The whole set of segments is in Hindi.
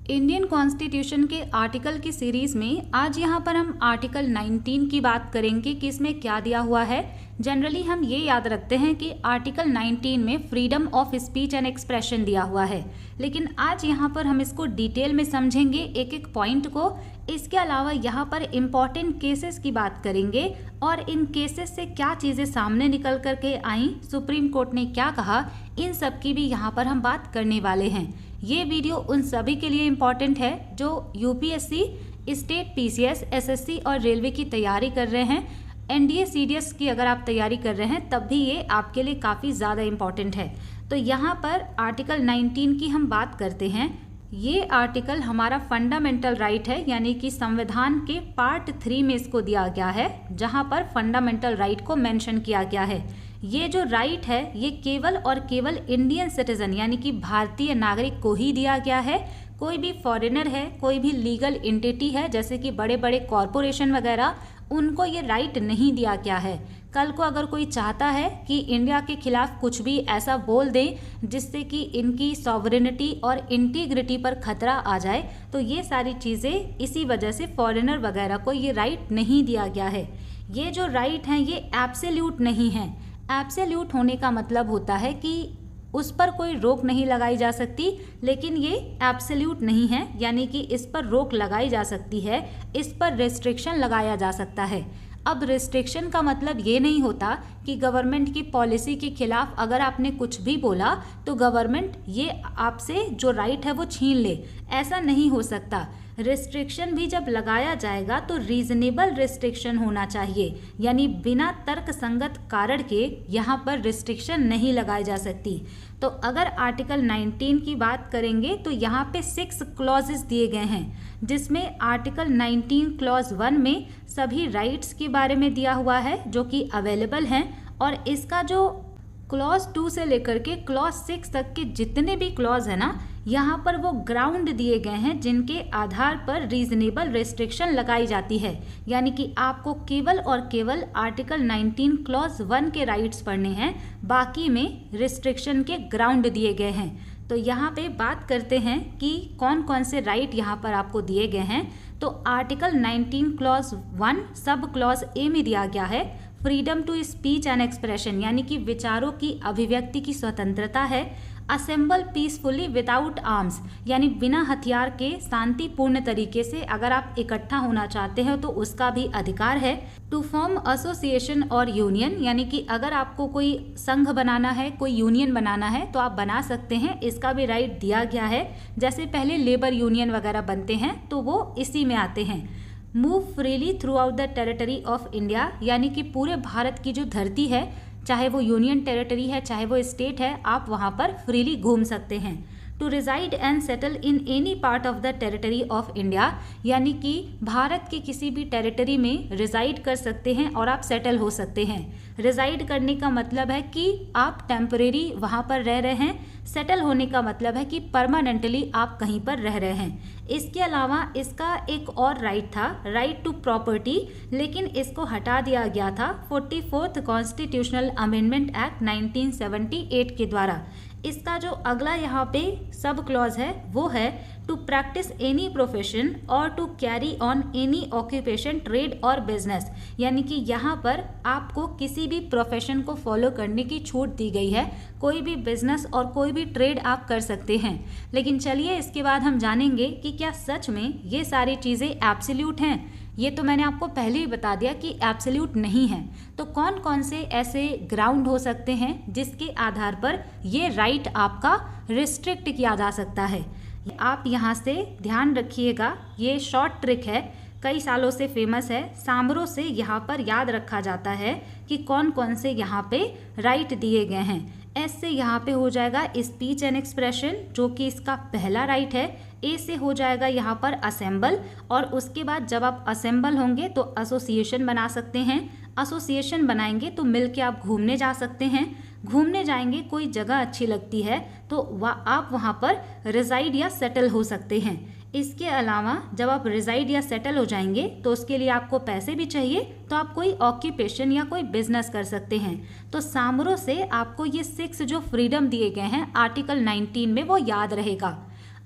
इंडियन कॉन्स्टिट्यूशन के आर्टिकल की सीरीज में आज यहाँ पर हम आर्टिकल 19 की बात करेंगे कि इसमें क्या दिया हुआ है। जनरली हम ये याद रखते हैं कि आर्टिकल 19 में freedom of speech and expression दिया हुआ है, लेकिन आज यहाँ पर हम इसको डिटेल में समझेंगे एक एक पॉइंट को। इसके अलावा यहाँ पर इम्पॉर्टेंट केसेस की बात करेंगे और इन केसेस से क्या चीज़ें सामने निकल कर के आई, सुप्रीम कोर्ट ने क्या कहा, इन सब की भी यहाँ पर हम बात करने वाले हैं। ये वीडियो उन सभी के लिए इम्पॉर्टेंट है जो यूपीएससी, स्टेट पीसीएस, एसएससी और रेलवे की तैयारी कर रहे हैं। एनडीए सीडीएस की अगर आप तैयारी कर रहे हैं तब भी ये आपके लिए काफ़ी ज़्यादा इम्पॉर्टेंट है। तो यहाँ पर आर्टिकल 19 की हम बात करते हैं। ये आर्टिकल हमारा फंडामेंटल राइट है, यानी कि संविधान के पार्ट 3 में इसको दिया गया है, जहाँ पर फंडामेंटल राइट को मेंशन किया गया है। ये जो राइट है ये केवल और केवल इंडियन सिटीजन यानी कि भारतीय नागरिक को ही दिया गया है। कोई भी फॉरेनर है, कोई भी लीगल एंटिटी है जैसे कि बड़े बड़े कॉरपोरेशन वगैरह, उनको ये राइट नहीं दिया गया है। कल को अगर कोई चाहता है कि इंडिया के खिलाफ कुछ भी ऐसा बोल दें जिससे कि इनकी सॉवरेनिटी और इंटीग्रिटी पर खतरा आ जाए, तो ये सारी चीज़ें इसी वजह से फॉरेनर वगैरह को ये राइट नहीं दिया गया है। ये जो राइट हैं ये एब्सोल्यूट नहीं है। एब्सोल्यूट होने का मतलब होता है कि उस पर कोई रोक नहीं लगाई जा सकती, लेकिन ये एब्सोल्यूट नहीं है, यानी कि इस पर रोक लगाई जा सकती है, इस पर रेस्ट्रिक्शन लगाया जा सकता है। अब रेस्ट्रिक्शन का मतलब ये नहीं होता कि गवर्नमेंट की पॉलिसी के खिलाफ अगर आपने कुछ भी बोला तो गवर्नमेंट ये आपसे जो राइट है वो छीन ले, ऐसा नहीं हो सकता। रिस्ट्रिक्शन भी जब लगाया जाएगा तो रीजनेबल रिस्ट्रिक्शन होना चाहिए, यानी बिना तर्क संगत कारण के यहाँ पर रिस्ट्रिक्शन नहीं लगाई जा सकती। तो अगर आर्टिकल 19 की बात करेंगे तो यहाँ पे 6 क्लॉजेस दिए गए हैं, जिसमें आर्टिकल 19 क्लॉज 1 में सभी राइट्स के बारे में दिया हुआ है जो कि अवेलेबल हैं, और इसका जो क्लॉज 2 से लेकर के क्लॉज 6 तक के जितने भी क्लॉज है ना, यहाँ पर वो ग्राउंड दिए गए हैं जिनके आधार पर रीजनेबल रेस्ट्रिक्शन लगाई जाती है। यानी कि आपको केवल और केवल आर्टिकल 19 क्लॉज 1 के राइट्स पढ़ने हैं, बाकी में रिस्ट्रिक्शन के ग्राउंड दिए गए हैं। तो यहाँ पे बात करते हैं कि कौन कौन से राइट यहाँ पर आपको दिए गए हैं। तो article 19 clause 1 sub clause A में दिया गया है freedom to speech and expression, यानी कि विचारों की अभिव्यक्ति की स्वतंत्रता है। असेंबल पीसफुली विदाउट आर्म्स, यानी बिना हथियार के शांतिपूर्ण तरीके से अगर आप इकट्ठा होना चाहते हो तो उसका भी अधिकार है। टू फॉर्म एसोसिएशन और यूनियन, यानी कि अगर आपको कोई संघ बनाना है, कोई यूनियन बनाना है तो आप बना सकते हैं, इसका भी राइट दिया गया है। जैसे पहले लेबर यूनियन वगैरह बनते हैं तो वो इसी में आते हैं। Move freely through out the territory of India, यानी कि पूरे भारत की जो धरती है, चाहे वो यूनियन टेरिटरी है चाहे वो स्टेट है, आप वहाँ पर फ्रीली घूम सकते हैं। To reside and settle in any part of the territory of India, यानी कि भारत के किसी भी टेरिटरी में रिजाइड कर सकते हैं और आप सेटल हो सकते हैं। रिजाइड करने का मतलब है कि आप टेम्परेरी वहाँ पर रह रहे हैं, सेटल होने का मतलब है कि परमानेंटली आप कहीं पर रह रहे हैं। इसके अलावा इसका एक और राइट था, राइट टू प्रॉपर्टी, लेकिन इसको हटा दिया गया था 44th कॉन्स्टिट्यूशनल अमेंडमेंट एक्ट 1978 के द्वारा। इसका जो अगला यहाँ पे सब क्लॉज है वो है टू प्रैक्टिस एनी प्रोफेशन और to carry on any occupation, trade और बिजनेस, यानी कि यहाँ पर आपको किसी भी प्रोफेशन को फॉलो करने की छूट दी गई है। कोई भी बिजनेस और कोई भी ट्रेड आप कर सकते हैं। लेकिन चलिए इसके बाद हम जानेंगे कि क्या सच में ये सारी चीज़ें एब्सोल्यूट हैं। ये तो मैंने आपको पहले ही बता दिया कि एब्सोल्यूट नहीं है। तो कौन कौन से ऐसे ग्राउंड हो सकते हैं जिसके आधार पर ये राइट आपका रिस्ट्रिक्ट किया जा सकता है। आप यहाँ से ध्यान रखिएगा, ये शॉर्ट ट्रिक है, कई सालों से फेमस है। सामरों से यहाँ पर याद रखा जाता है कि कौन कौन से यहाँ पे राइट दिए गए हैं। एस से यहाँ पे हो जाएगा स्पीच एंड एक्सप्रेशन, जो कि इसका पहला राइट है। ए से हो जाएगा यहाँ पर असेंबल, और उसके बाद जब आप असेंबल होंगे तो एसोसिएशन बना सकते हैं। एसोसिएशन बनाएंगे तो मिल के आप घूमने जा सकते हैं। घूमने जाएंगे, कोई जगह अच्छी लगती है तो आप वहाँ पर रिजाइड या सेटल हो सकते हैं। इसके अलावा जब आप रिजाइड या सेटल हो जाएंगे तो उसके लिए आपको पैसे भी चाहिए, तो आप कोई ऑक्यूपेशन या कोई बिजनेस कर सकते हैं। तो सामरों से आपको ये 6 जो फ्रीडम दिए गए हैं आर्टिकल 19 में वो याद रहेगा।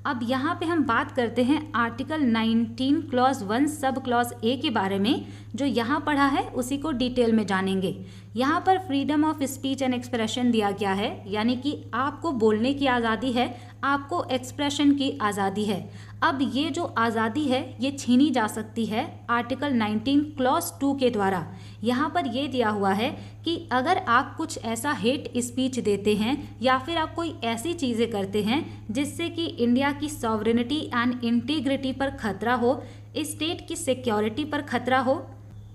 अब यहाँ पे हम बात करते हैं article 19 clause 1 sub clause A के बारे में। जो यहाँ पढ़ा है उसी को डिटेल में जानेंगे। यहाँ पर freedom of speech and expression दिया गया है, यानी कि आपको बोलने की आज़ादी है, आपको एक्सप्रेशन की आज़ादी है। अब ये जो आज़ादी है ये छीनी जा सकती है आर्टिकल 19 क्लॉज 2 के द्वारा। यहाँ पर ये दिया हुआ है कि अगर आप कुछ ऐसा हेट स्पीच देते हैं या फिर आप कोई ऐसी चीज़ें करते हैं जिससे कि इंडिया की सॉवरेनिटी एंड इंटीग्रिटी पर खतरा हो, स्टेट की सिक्योरिटी पर खतरा हो,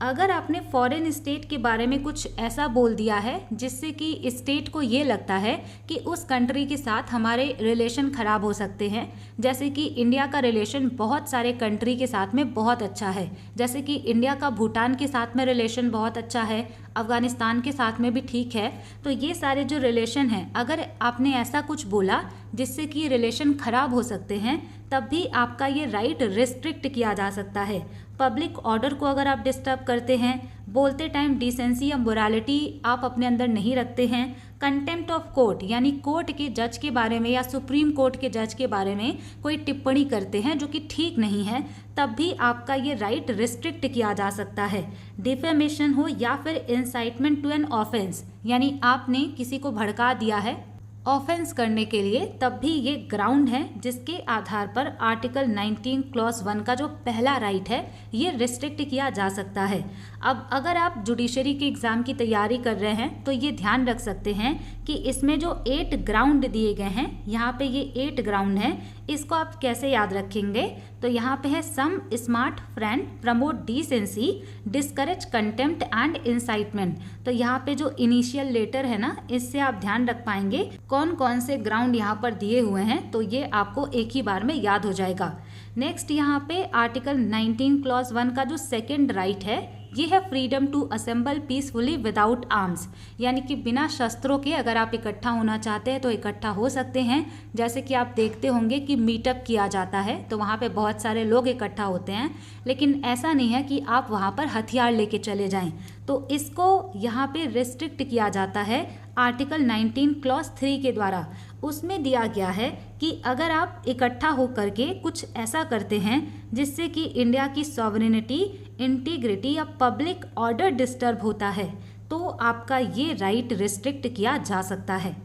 अगर आपने फॉरेन स्टेट के बारे में कुछ ऐसा बोल दिया है जिससे कि स्टेट को ये लगता है कि उस कंट्री के साथ हमारे रिलेशन ख़राब हो सकते हैं, जैसे कि इंडिया का रिलेशन बहुत सारे कंट्री के साथ में बहुत अच्छा है, जैसे कि इंडिया का भूटान के साथ में रिलेशन बहुत अच्छा है, अफ़गानिस्तान के साथ में भी ठीक है। तो ये सारे जो रिलेशन हैं, अगर आपने ऐसा कुछ बोला जिससे कि रिलेशन ख़राब हो सकते हैं, तब भी आपका ये राइट रिस्ट्रिक्ट किया जा सकता है। पब्लिक ऑर्डर को अगर आप डिस्टर्ब करते हैं, बोलते टाइम डिसेंसी या मोरालिटी आप अपने अंदर नहीं रखते हैं, कंटेम्प्ट ऑफ कोर्ट यानी कोर्ट के जज के बारे में या सुप्रीम कोर्ट के जज के बारे में कोई टिप्पणी करते हैं जो कि ठीक नहीं है, तब भी आपका ये राइट रिस्ट्रिक्ट किया जा सकता है। डिफेमेशन हो या फिर इंसाइटमेंट टू एन ऑफेंस, यानी आपने किसी को भड़का दिया है ऑफेंस करने के लिए, तब भी ये ग्राउंड है जिसके आधार पर आर्टिकल 19 क्लॉज 1 का जो पहला राइट है ये रिस्ट्रिक्ट किया जा सकता है। अब अगर आप जुडिशरी के एग्ज़ाम की तैयारी कर रहे हैं तो ये ध्यान रख सकते हैं कि इसमें जो 8 ग्राउंड दिए गए हैं, यहाँ पे ये 8 ग्राउंड हैं, इसको आप कैसे याद रखेंगे? तो यहाँ पे है some smart friend, promote decency, discourage contempt and incitement. तो यहाँ पे जो इनिशियल लेटर है ना, इससे आप ध्यान रख पाएंगे कौन कौन से ग्राउंड यहाँ पर दिए हुए हैं, तो ये आपको एक ही बार में याद हो जाएगा। नेक्स्ट यहाँ पे आर्टिकल 19 क्लॉज 1 का जो सेकेंड राइट है ये है freedom to assemble peacefully without arms, यानी कि बिना शस्त्रों के अगर आप इकट्ठा होना चाहते हैं तो इकट्ठा हो सकते हैं। जैसे कि आप देखते होंगे कि मीटअप किया जाता है तो वहाँ पे बहुत सारे लोग इकट्ठा होते हैं, लेकिन ऐसा नहीं है कि आप वहाँ पर हथियार लेके चले जाएं। तो इसको यहाँ पे रिस्ट्रिक्ट किया जाता है आर्टिकल 19 क्लॉज 3 के द्वारा। उसमें दिया गया है कि अगर आप इकट्ठा होकर के कुछ ऐसा करते हैं जिससे कि इंडिया की सॉवरेनिटी, इंटीग्रिटी या पब्लिक ऑर्डर डिस्टर्ब होता है, तो आपका ये राइट रिस्ट्रिक्ट किया जा सकता है।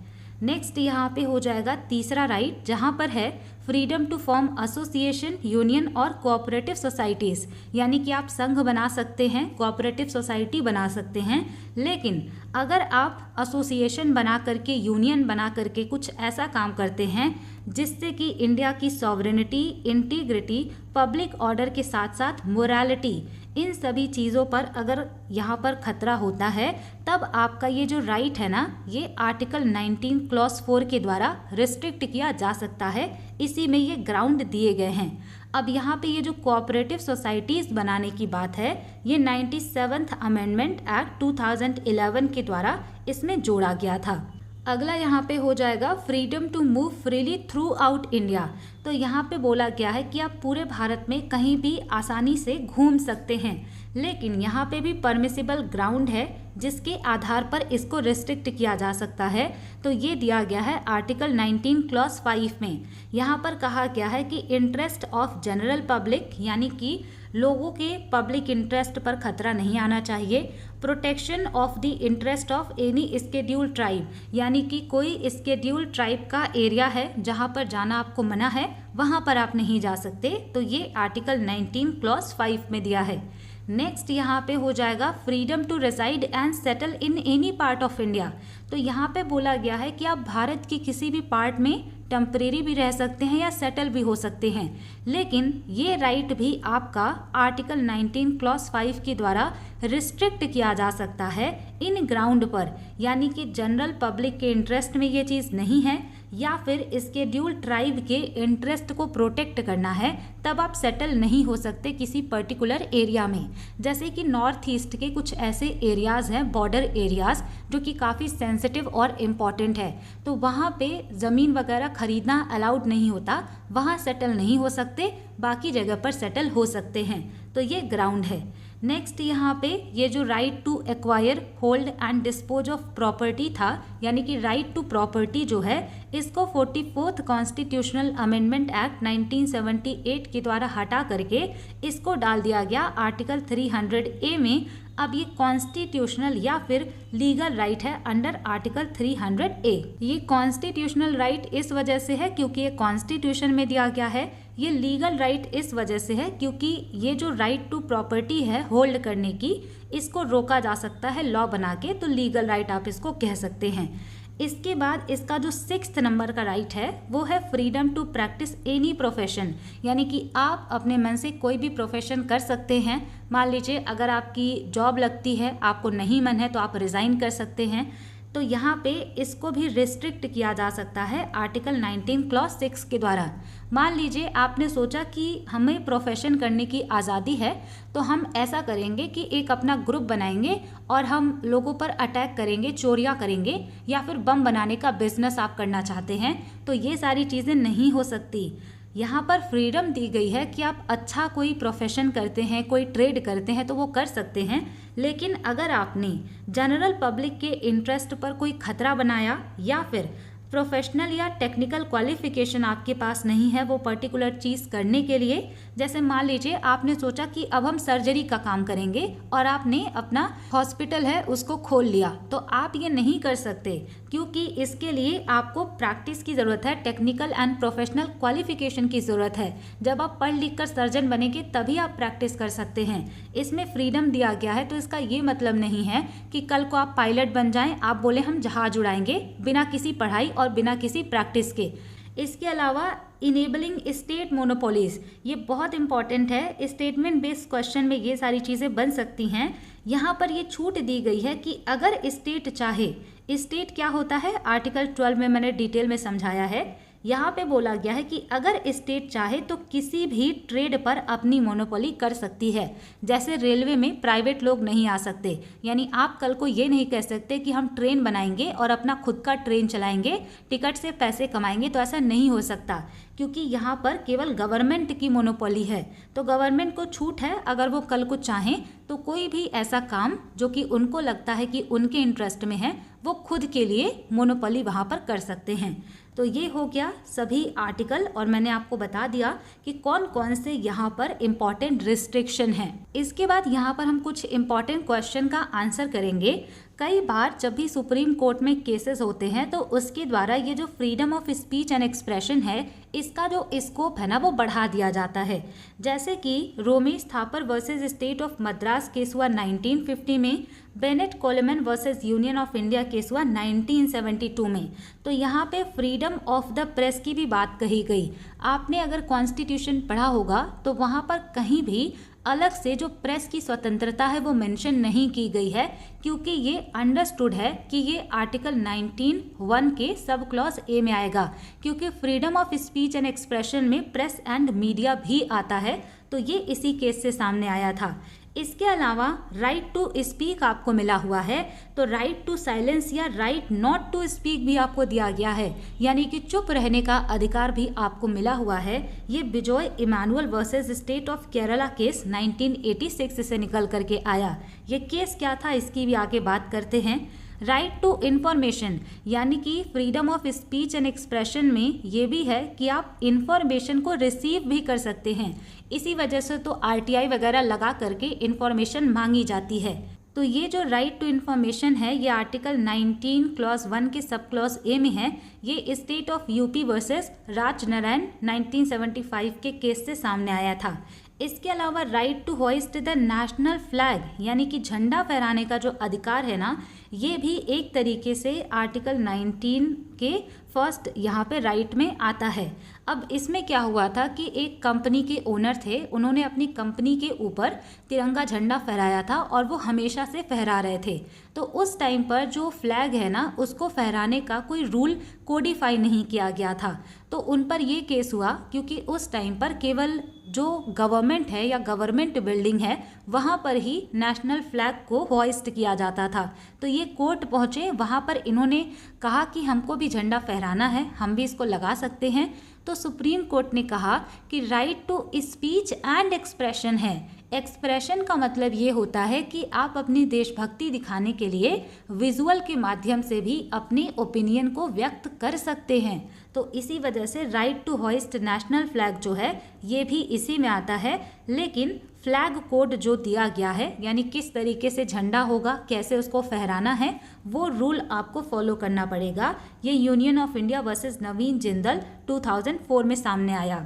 नेक्स्ट यहाँ पे हो जाएगा तीसरा राइट, जहाँ पर है freedom to form association, union और कोऑपरेटिव सोसाइटीज़, यानी कि आप संघ बना सकते हैं, कोऑपरेटिव सोसाइटी बना सकते हैं, लेकिन अगर आप एसोसिएशन बना करके, यूनियन बना करके कुछ ऐसा काम करते हैं जिससे कि इंडिया की सॉवरेनिटी, इंटीग्रिटी, पब्लिक ऑर्डर के साथ साथ मोरालिटी, इन सभी चीज़ों पर अगर यहाँ पर खतरा होता है, तब आपका ये जो राइट है ना, ये आर्टिकल 19 क्लॉज 4 के द्वारा रिस्ट्रिक्ट किया जा सकता है। इसी में ये ग्राउंड दिए गए हैं। अब यहाँ पे ये जो कोऑपरेटिव सोसाइटीज़ बनाने की बात है, ये 97th अमेंडमेंट एक्ट 2011 के द्वारा इसमें जोड़ा गया था। अगला यहाँ पे हो जाएगा freedom to move freely throughout India. तो यहाँ पे बोला गया है कि आप पूरे भारत में कहीं भी आसानी से घूम सकते हैं, लेकिन यहाँ पे भी परमिसिबल ग्राउंड है जिसके आधार पर इसको रिस्ट्रिक्ट किया जा सकता है। तो ये दिया गया है आर्टिकल 19 क्लॉज 5 में। यहाँ पर कहा गया है कि इंटरेस्ट ऑफ जनरल पब्लिक, यानी कि लोगों के पब्लिक इंटरेस्ट पर खतरा नहीं आना चाहिए। Protection of the interest of any schedule tribe, यानी कि कोई स्केड्यूल ट्राइब का एरिया है जहाँ पर जाना आपको मना है, वहाँ पर आप नहीं जा सकते। तो ये आर्टिकल 19 क्लॉज 5 में दिया है। नेक्स्ट यहाँ पे हो जाएगा freedom to reside and settle in any part of India. तो यहाँ पे बोला गया है कि आप भारत की किसी भी पार्ट में टेम्परेरी भी रह सकते हैं या सेटल भी हो सकते हैं, लेकिन ये राइट भी आपका आर्टिकल 19 क्लॉज 5 के द्वारा रिस्ट्रिक्ट किया जा सकता है इन ग्राउंड पर, यानी कि जनरल पब्लिक के इंटरेस्ट में ये चीज़ नहीं है या फिर स्केड्यूल ट्राइब के इंटरेस्ट को प्रोटेक्ट करना है, तब आप सेटल नहीं हो सकते किसी पर्टिकुलर एरिया में। जैसे कि नॉर्थ ईस्ट के कुछ ऐसे एरियाज़ हैं, बॉर्डर एरियाज़, जो कि काफ़ी सेंसिटिव और इम्पॉर्टेंट है, तो वहाँ पे ज़मीन वगैरह खरीदना अलाउड नहीं होता, वहाँ सेटल नहीं हो सकते, बाकी जगह पर सेटल हो सकते हैं। तो ये ग्राउंड है। नेक्स्ट यहाँ पे ये जो right to acquire, hold and dispose of property था, यानी कि राइट टू प्रॉपर्टी जो है इसको 44th कॉन्स्टिट्यूशनल अमेंडमेंट एक्ट 1978 के द्वारा हटा करके इसको डाल दिया गया आर्टिकल 300A में। अब ये कॉन्स्टिट्यूशनल या फिर लीगल राइट है अंडर आर्टिकल 300A। ये कॉन्स्टिट्यूशनल राइट इस वजह से है क्योंकि ये कॉन्स्टिट्यूशन में दिया गया है। ये लीगल राइट इस वजह से है क्योंकि ये जो राइट टू प्रॉपर्टी है होल्ड करने की, इसको रोका जा सकता है लॉ बना के, तो लीगल राइट आप इसको कह सकते हैं। इसके बाद इसका जो 6th नंबर का राइट है वो है freedom to practise any profession, यानी कि आप अपने मन से कोई भी प्रोफेशन कर सकते हैं। मान लीजिए अगर आपकी जॉब लगती है, आपको नहीं मन है तो आप रिज़ाइन कर सकते हैं। तो यहाँ पे इसको भी रिस्ट्रिक्ट किया जा सकता है आर्टिकल 19 क्लॉज 6 के द्वारा। मान लीजिए आपने सोचा कि हमें प्रोफेशन करने की आज़ादी है, तो हम ऐसा करेंगे कि एक अपना ग्रुप बनाएंगे और हम लोगों पर अटैक करेंगे, चोरियां करेंगे, या फिर बम बनाने का बिजनेस आप करना चाहते हैं, तो ये सारी चीज़ें नहीं हो सकती। यहाँ पर फ्रीडम दी गई है कि आप अच्छा कोई प्रोफेशन करते हैं, कोई ट्रेड करते हैं तो वो कर सकते हैं, लेकिन अगर आपने जनरल पब्लिक के इंटरेस्ट पर कोई खतरा बनाया या फिर प्रोफेशनल या टेक्निकल क्वालिफिकेशन आपके पास नहीं है वो पर्टिकुलर चीज़ करने के लिए, जैसे मान लीजिए आपने सोचा कि अब हम सर्जरी का काम करेंगे और आपने अपना हॉस्पिटल है उसको खोल लिया, तो आप ये नहीं कर सकते क्योंकि इसके लिए आपको प्रैक्टिस की ज़रूरत है, टेक्निकल एंड प्रोफेशनल क्वालिफिकेशन की ज़रूरत है। जब आप पढ़ लिख कर सर्जन बनेंगे तभी आप प्रैक्टिस कर सकते हैं। इसमें फ्रीडम दिया गया है, तो इसका ये मतलब नहीं है कि कल को आप पायलट बन जाएं, आप बोले हम जहाज उड़ाएंगे बिना किसी पढ़ाई और बिना किसी प्रैक्टिस के। इसके अलावा इनेबलिंग स्टेट मोनोपोलीज, ये बहुत इंपॉर्टेंट है। स्टेटमेंट बेस्ड क्वेश्चन में ये सारी चीज़ें बन सकती हैं। यहाँ पर ये छूट दी गई है कि अगर स्टेट चाहे, स्टेट क्या होता है आर्टिकल 12 में मैंने डिटेल में समझाया है। यहाँ पे बोला गया है कि अगर स्टेट चाहे तो किसी भी ट्रेड पर अपनी मोनोपोली कर सकती है। जैसे रेलवे में प्राइवेट लोग नहीं आ सकते, यानी आप कल को ये नहीं कह सकते कि हम ट्रेन बनाएंगे और अपना खुद का ट्रेन चलाएंगे, टिकट से पैसे कमाएंगे, तो ऐसा नहीं हो सकता क्योंकि यहाँ पर केवल गवर्नमेंट की मोनोपोली है। तो गवर्नमेंट को छूट है, अगर वो कल को चाहें तो कोई भी ऐसा काम जो कि उनको लगता है कि उनके इंटरेस्ट में है वो खुद के लिए मोनोपोली वहाँ पर कर सकते हैं। तो ये हो गया सभी आर्टिकल, और मैंने आपको बता दिया कि कौन कौन से यहाँ पर इम्पॉर्टेंट रिस्ट्रिक्शन हैं। इसके बाद यहाँ पर हम कुछ इम्पॉर्टेंट क्वेश्चन का आंसर करेंगे। कई बार जब भी सुप्रीम कोर्ट में केसेस होते हैं तो उसके द्वारा ये जो freedom of speech and expression है, इसका जो स्कोप है ना वो बढ़ा दिया जाता है। जैसे कि Romesh Thapar versus state of Madras case हुआ 1950 में, Bennett Coleman versus union of India case हुआ 1972 में। तो यहाँ पे फ्रीडम ऑफ द प्रेस की भी बात कही गई। आपने अगर कॉन्स्टिट्यूशन पढ़ा होगा तो वहाँ पर कहीं भी अलग से जो प्रेस की स्वतंत्रता है वो मेंशन नहीं की गई है, क्योंकि ये अंडरस्टूड है कि ये आर्टिकल 19(1) के सब क्लॉज ए में आएगा, क्योंकि freedom of speech and expression में प्रेस एंड मीडिया भी आता है। तो ये इसी केस से सामने आया था। इसके अलावा राइट टू स्पीक आपको मिला हुआ है, तो राइट टू साइलेंस या राइट नॉट टू स्पीक भी आपको दिया गया है, यानी कि चुप रहने का अधिकार भी आपको मिला हुआ है। ये Bijoe Emmanuel versus state of Kerala case 1986 से निकल करके आया। ये केस क्या था इसकी भी आगे बात करते हैं। राइट टू इंफॉर्मेशन, यानी कि freedom of speech and expression में ये भी है कि आप इंफॉर्मेशन को रिसीव भी कर सकते हैं। इसी वजह से तो RTI वगैरह लगा करके इंफॉर्मेशन मांगी जाती है। तो ये जो राइट टू इंफॉर्मेशन है ये आर्टिकल 19 क्लॉज 1 के सब क्लॉज ए में है। ये state of UP versus Raj Narayan 1975 के केस से सामने आया था। इसके अलावा right to hoist the national flag, यानी कि झंडा फहराने का जो अधिकार है ना, ये भी एक तरीके से आर्टिकल 19 के फर्स्ट यहाँ पे राइट में आता है। अब इसमें क्या हुआ था कि एक कंपनी के ओनर थे, उन्होंने अपनी कंपनी के ऊपर तिरंगा झंडा फहराया था और वो हमेशा से फहरा रहे थे। तो उस टाइम पर जो फ्लैग है ना उसको फहराने का कोई रूल कोडिफाई नहीं किया गया था, तो उन पर ये केस हुआ क्योंकि उस टाइम पर केवल जो गवर्नमेंट है या गवर्नमेंट बिल्डिंग है वहाँ पर ही नेशनल फ्लैग को होइस्ट किया जाता था। तो ये कोर्ट पहुँचे, वहाँ पर इन्होंने कहा कि हमको भी झंडा फहराना है, हम भी इसको लगा सकते हैं। तो सुप्रीम कोर्ट ने कहा कि right to speech and expression है, एक्सप्रेशन का मतलब ये होता है कि आप अपनी देशभक्ति दिखाने के लिए विजुअल के माध्यम से भी अपने ओपिनियन को व्यक्त कर सकते हैं। तो इसी वजह से right to hoist national flag जो है ये भी इसी में आता है। लेकिन फ्लैग कोड जो दिया गया है, यानी किस तरीके से झंडा होगा, कैसे उसको फहराना है, वो रूल आपको फॉलो करना पड़ेगा। ये यूनियन ऑफ इंडिया वर्सेस नवीन जिंदल 2004 में सामने आया।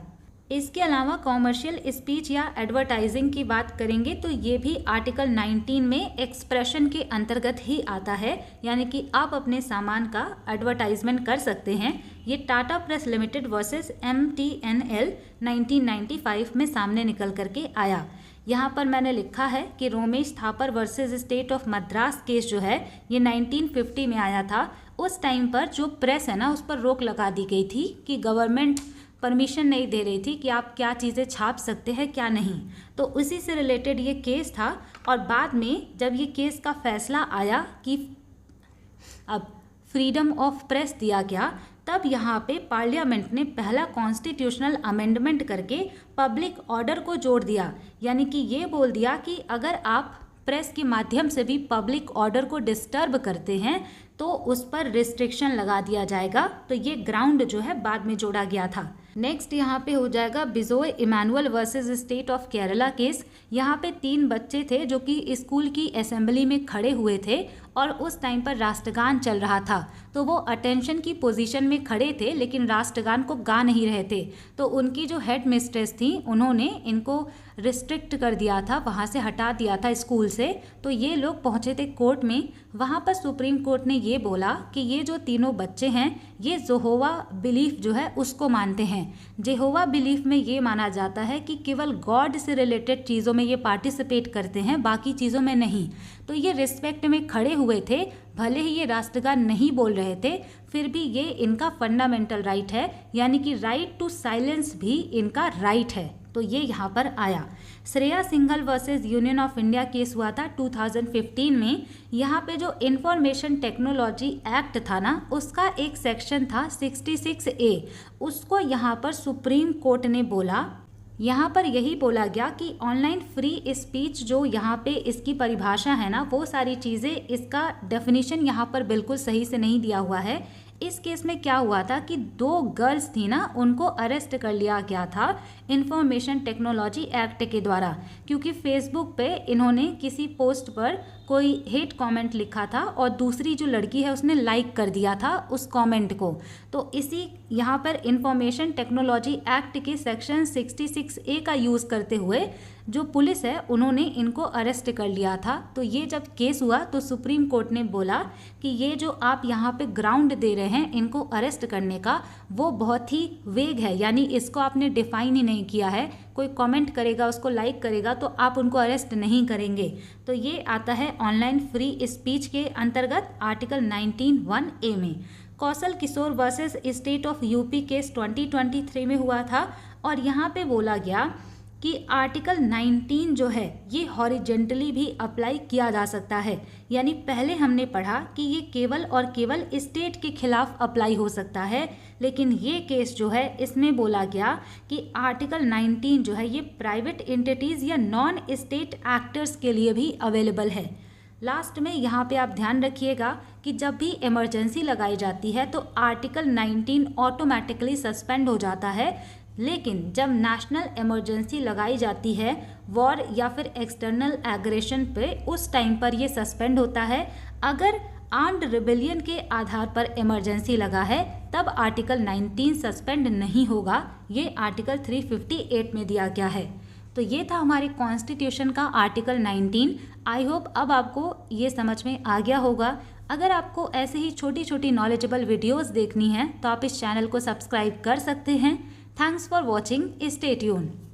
इसके अलावा कॉमर्शियल स्पीच या एडवर्टाइजिंग की बात करेंगे तो ये भी आर्टिकल 19 में एक्सप्रेशन के अंतर्गत ही आता है, यानी कि आप अपने सामान का एडवर्टाइजमेंट कर सकते हैं। ये Tata press limited versus MTNL 1995 में सामने निकल करके आया। यहाँ पर मैंने लिखा है कि Romesh Thapar versus state of Madras case जो है ये 1950 में आया था। उस टाइम पर जो प्रेस है ना, उस पर रोक लगा दी गई थी कि गवर्नमेंट परमिशन नहीं दे रही थी कि आप क्या चीज़ें छाप सकते हैं क्या नहीं। तो उसी से रिलेटेड ये केस था। और बाद में जब ये केस का फैसला आया कि अब फ्रीडम ऑफ प्रेस दिया गया, तब यहाँ पे पार्लियामेंट ने पहला कॉन्स्टिट्यूशनल अमेंडमेंट करके पब्लिक ऑर्डर को जोड़ दिया, यानी कि ये बोल दिया कि अगर आप प्रेस के माध्यम से भी पब्लिक ऑर्डर को डिस्टर्ब करते हैं तो उस पर रिस्ट्रिक्शन लगा दिया जाएगा। तो ये ग्राउंड जो है बाद में जोड़ा गया था। नेक्स्ट यहाँ पे हो जाएगा Bijoe Emmanuel versus state of Kerala case. यहाँ पे 3 बच्चे थे जो कि स्कूल की असेंबली में खड़े हुए थे और उस टाइम पर राष्ट्रगान चल रहा था। तो वो अटेंशन की पोजीशन में खड़े थे लेकिन राष्ट्रगान को गा नहीं रहे थे। तो उनकी जो हेड मिस्ट्रेस थी उन्होंने इनको रिस्ट्रिक्ट कर दिया था, वहाँ से हटा दिया था स्कूल से। तो ये लोग पहुँचे थे कोर्ट में। वहाँ पर सुप्रीम कोर्ट ने ये बोला कि ये जो तीनों बच्चे हैं ये जेहोवा बिलीफ जो है उसको मानते हैं। जेहोवा बिलीफ में ये माना जाता है कि केवल गॉड से रिलेटेड चीज़ों में ये पार्टिसिपेट करते हैं, बाकी चीज़ों में नहीं। तो ये रिस्पेक्ट में खड़े हुए थे, भले ही ये राष्ट्रगान नहीं बोल रहे थे, फिर भी ये इनका फंडामेंटल राइट है, यानी कि राइट टू साइलेंस भी इनका राइट है। तो ये यहाँ पर आया। Shreya Singhal versus union of India case हुआ था 2015 में। यहाँ पे जो इंफॉर्मेशन टेक्नोलॉजी एक्ट था ना, उसका एक सेक्शन था 66A, उसको यहाँ पर सुप्रीम कोर्ट ने बोला, यहाँ पर यही बोला गया कि ऑनलाइन फ्री स्पीच जो यहाँ पे इसकी परिभाषा है ना, वो सारी चीज़ें, इसका डेफिनेशन यहाँ पर बिल्कुल सही से नहीं दिया हुआ है। इस केस में क्या हुआ था कि 2 गर्ल्स थी ना, उनको अरेस्ट कर लिया गया था इंफॉर्मेशन टेक्नोलॉजी एक्ट के द्वारा, क्योंकि फेसबुक पे इन्होंने किसी पोस्ट पर कोई हेट कमेंट लिखा था और दूसरी जो लड़की है उसने लाइक कर दिया था उस कमेंट को। तो इसी यहाँ पर इंफॉर्मेशन टेक्नोलॉजी एक्ट के सेक्शन 66A का यूज़ करते हुए जो पुलिस है उन्होंने इनको अरेस्ट कर लिया था। तो ये जब केस हुआ तो सुप्रीम कोर्ट ने बोला कि ये जो आप यहाँ पे ग्राउंड दे रहे हैं इनको अरेस्ट करने का, वो बहुत ही वेग है, यानी इसको आपने डिफाइन ही नहीं किया है। कोई कमेंट करेगा, उसको लाइक करेगा तो आप उनको अरेस्ट नहीं करेंगे। तो ये आता है ऑनलाइन फ्री स्पीच के अंतर्गत आर्टिकल 19(1)A में। Kaushal Kishore versus state of UP case 2023 में हुआ था और यहाँ पे बोला गया कि आर्टिकल 19 जो है ये हॉरिजेंटली भी अप्लाई किया जा सकता है, यानी पहले हमने पढ़ा कि ये केवल और केवल स्टेट के खिलाफ अप्लाई हो सकता है, लेकिन ये केस जो है इसमें बोला गया कि आर्टिकल 19 जो है ये प्राइवेट एंटिटीज़ या नॉन स्टेट एक्टर्स के लिए भी अवेलेबल है। लास्ट में यहाँ पे आप ध्यान रखिएगा कि जब भी इमरजेंसी लगाई जाती है तो आर्टिकल 19 ऑटोमेटिकली सस्पेंड हो जाता है, लेकिन जब नेशनल इमरजेंसी लगाई जाती है वॉर या फिर एक्सटर्नल एग्रेशन पे, उस टाइम पर ये सस्पेंड होता है। अगर आर्म्ड रिबेलियन के आधार पर इमरजेंसी लगा है तब आर्टिकल 19 सस्पेंड नहीं होगा, ये आर्टिकल 358 में दिया गया है। तो ये था हमारे कॉन्स्टिट्यूशन का आर्टिकल 19। आई होप अब आपको ये समझ में आ गया होगा। अगर आपको ऐसे ही छोटी छोटी नॉलेजेबल वीडियोस देखनी है तो आप इस चैनल को सब्सक्राइब कर सकते हैं। Thanks for watching. Stay tuned.